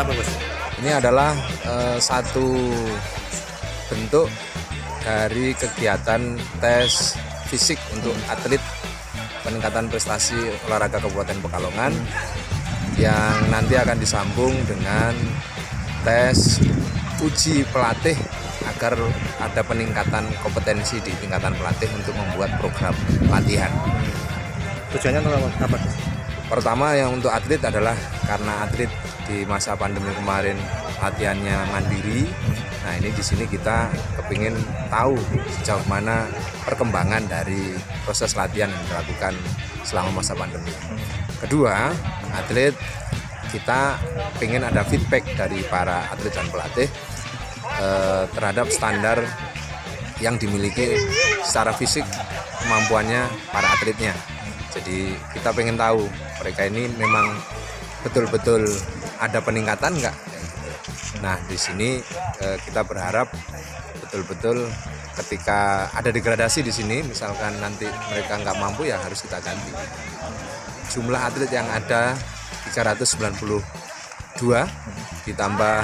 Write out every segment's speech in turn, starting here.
adalah apa, Bos? Ini adalah satu bentuk dari kegiatan tes fisik untuk atlet peningkatan prestasi olahraga Kabupaten Pekalongan yang nanti akan disambung dengan tes uji pelatih agar ada peningkatan kompetensi di tingkatan pelatih untuk membuat program latihan. Tujuannya untuk apa? Pertama yang untuk atlet adalah karena atlet di masa pandemi kemarin latihannya mandiri. Nah ini di sini kita kepingin tahu sejauh mana perkembangan dari proses latihan yang dilakukan selama masa pandemi. Kedua, atlet kita ingin ada feedback dari para atlet dan pelatih terhadap standar yang dimiliki secara fisik kemampuannya para atletnya. Jadi kita pengen tahu mereka ini memang betul-betul ada peningkatan enggak? Nah di sini kita berharap betul-betul ketika ada degradasi di sini, misalkan nanti mereka nggak mampu ya harus kita ganti. Jumlah atlet yang ada 392 ditambah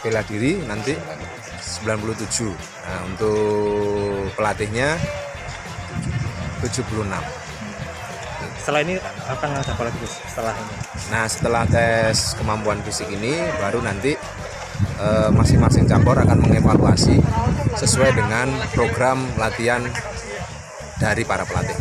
bela diri nanti 97. Nah untuk pelatihnya 76. Setelah ini akan ada apa lagi, Bos? Setelah ini? Nah setelah tes kemampuan fisik ini baru nanti masing-masing cabur akan mengevaluasi sesuai dengan program latihan dari para pelatih.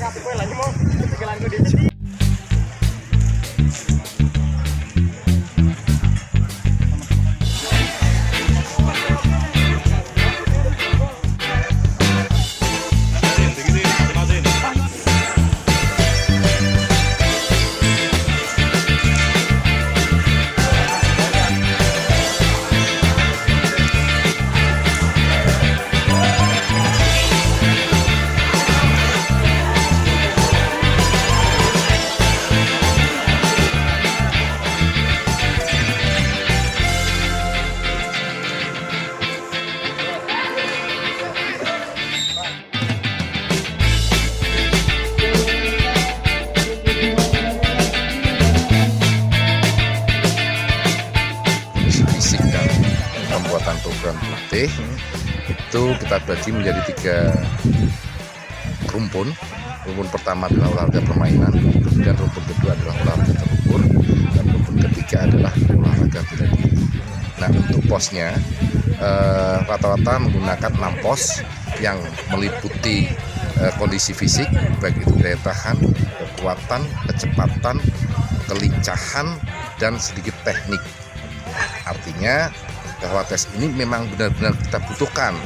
Fisik dan pembuatan program pelatih itu kita bagi menjadi 3 rumpun. Rumpun pertama adalah olahraga permainan, kemudian rumpun kedua adalah olahraga terukur, dan rumpun ketiga adalah olahraga bela diri. Nah untuk posnya rata-rata menggunakan 6 pos yang meliputi kondisi fisik, baik itu daya tahan, kekuatan, kecepatan, kelincahan, dan sedikit teknik. Artinya bahwa tes ini memang benar-benar kita butuhkan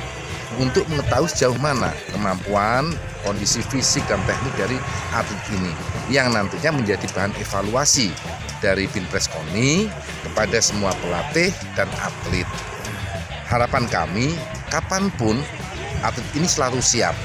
untuk mengetahui sejauh mana kemampuan, kondisi fisik dan teknik dari atlet ini yang nantinya menjadi bahan evaluasi dari Binpres KONI kepada semua pelatih dan atlet. Harapan kami kapanpun atlet ini selalu siap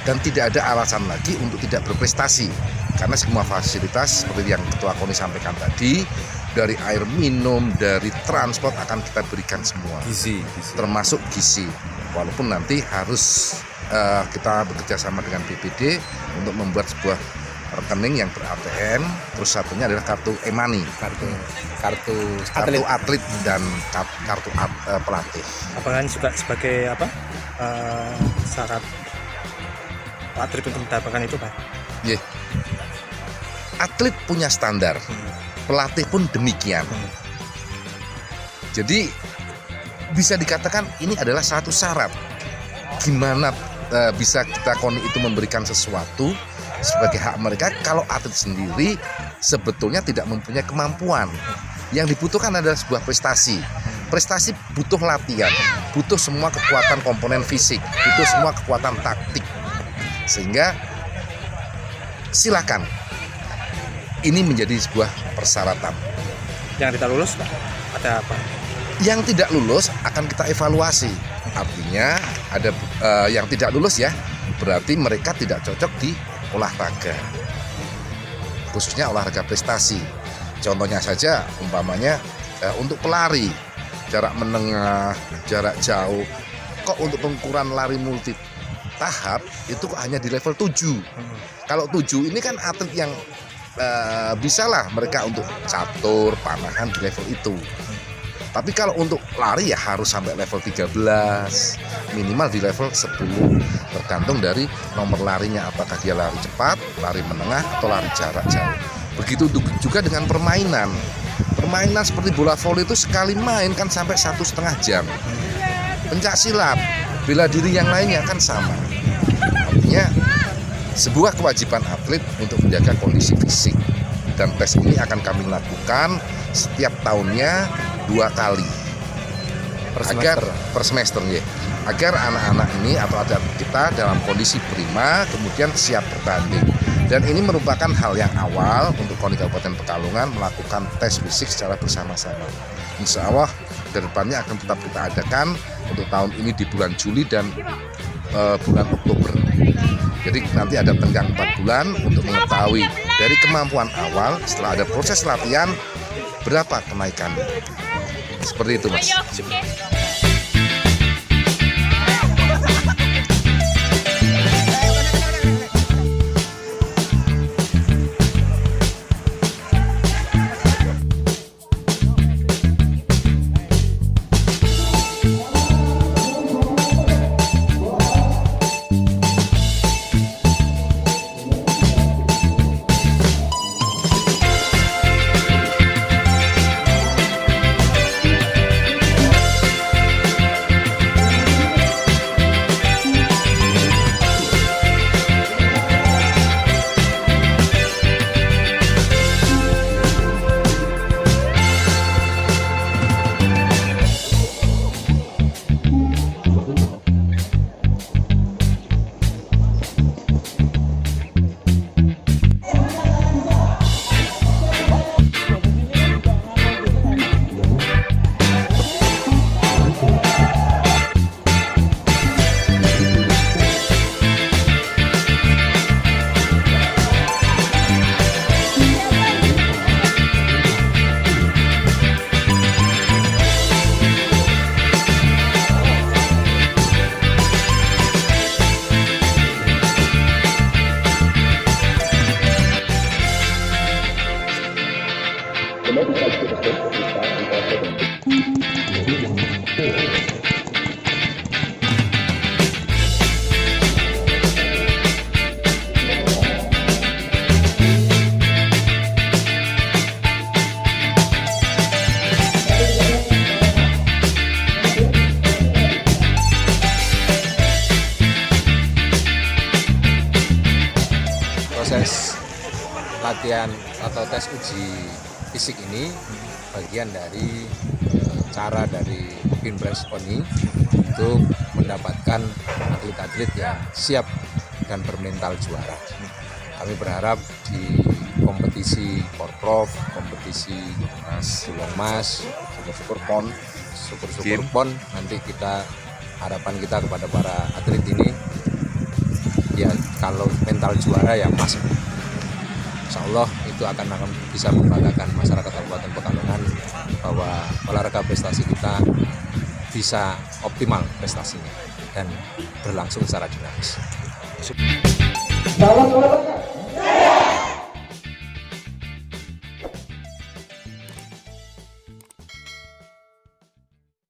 dan tidak ada alasan lagi untuk tidak berprestasi, karena semua fasilitas seperti yang Ketua KONI sampaikan tadi, dari air minum, dari transport akan kita berikan semua, Gizi. termasuk gizi. Walaupun nanti harus kita bekerja sama dengan BPD untuk membuat sebuah rekening yang ber-ATM. Terus satunya adalah kartu e-money, kartu atlet dan kartu pelatih. Apakah ini juga sebagai syarat atlet untuk mendapatkan itu, Pak? Yeah. Atlet punya standar, pelatih pun demikian. Jadi bisa dikatakan ini adalah satu syarat. Gimana bisa kita KONI itu memberikan sesuatu sebagai hak mereka kalau atlet sendiri sebetulnya tidak mempunyai kemampuan. Yang dibutuhkan adalah sebuah prestasi. Prestasi butuh latihan, butuh semua kekuatan komponen fisik, butuh semua kekuatan taktik. Sehingga silakan, ini menjadi sebuah persyaratan. Yang tidak lulus, Pak, ada apa? Yang tidak lulus akan kita evaluasi. Artinya ada yang tidak lulus ya, berarti mereka tidak cocok di olahraga, khususnya olahraga prestasi. Contohnya saja, umpamanya untuk pelari jarak menengah, jarak jauh, kok untuk pengukuran lari multi tahap itu kok hanya di level 7. Kalau 7 ini kan atlet yang bisalah mereka untuk catur, panahan di level itu. Tapi kalau untuk lari ya harus sampai level 13, minimal di level 10, tergantung dari nomor larinya, apakah dia lari cepat, lari menengah, atau lari jarak jauh. Begitu juga dengan permainan. Permainan seperti bola voli itu sekali main kan sampai 1,5 jam. Pencak silat, bela diri yang lainnya kan sama. Artinya sebuah kewajiban atlet untuk menjaga kondisi fisik. Dan tes ini akan kami lakukan setiap tahunnya 2 kali per semester ya, agar anak-anak ini atau atlet kita dalam kondisi prima kemudian siap bertanding. Dan ini merupakan hal yang awal untuk KONI Kabupaten Pekalongan melakukan tes fisik secara bersama-sama. Insya Allah kedepannya akan tetap kita adakan untuk tahun ini di bulan Juli dan bulan Oktober. Jadi nanti ada tenggang 4 bulan untuk mengetahui dari kemampuan awal setelah ada proses latihan berapa kenaikannya. Seperti itu, Mas. Proses latihan atau tes uji fisik ini bagian dari cara dari Binpres KONI untuk mendapatkan atlet-atlet yang siap dan bermental juara. Kami berharap di kompetisi Porprov, kompetisi Sulung Mas, syukur-syukur PON, nanti harapan kita kepada para atlet ini ya kalau mental juara ya masuk. Insya Allah itu akan bisa membanggakan masyarakat Kabupaten Pekalongan bahwa olahraga prestasi kita bisa optimal prestasinya dan berlangsung secara dinamis.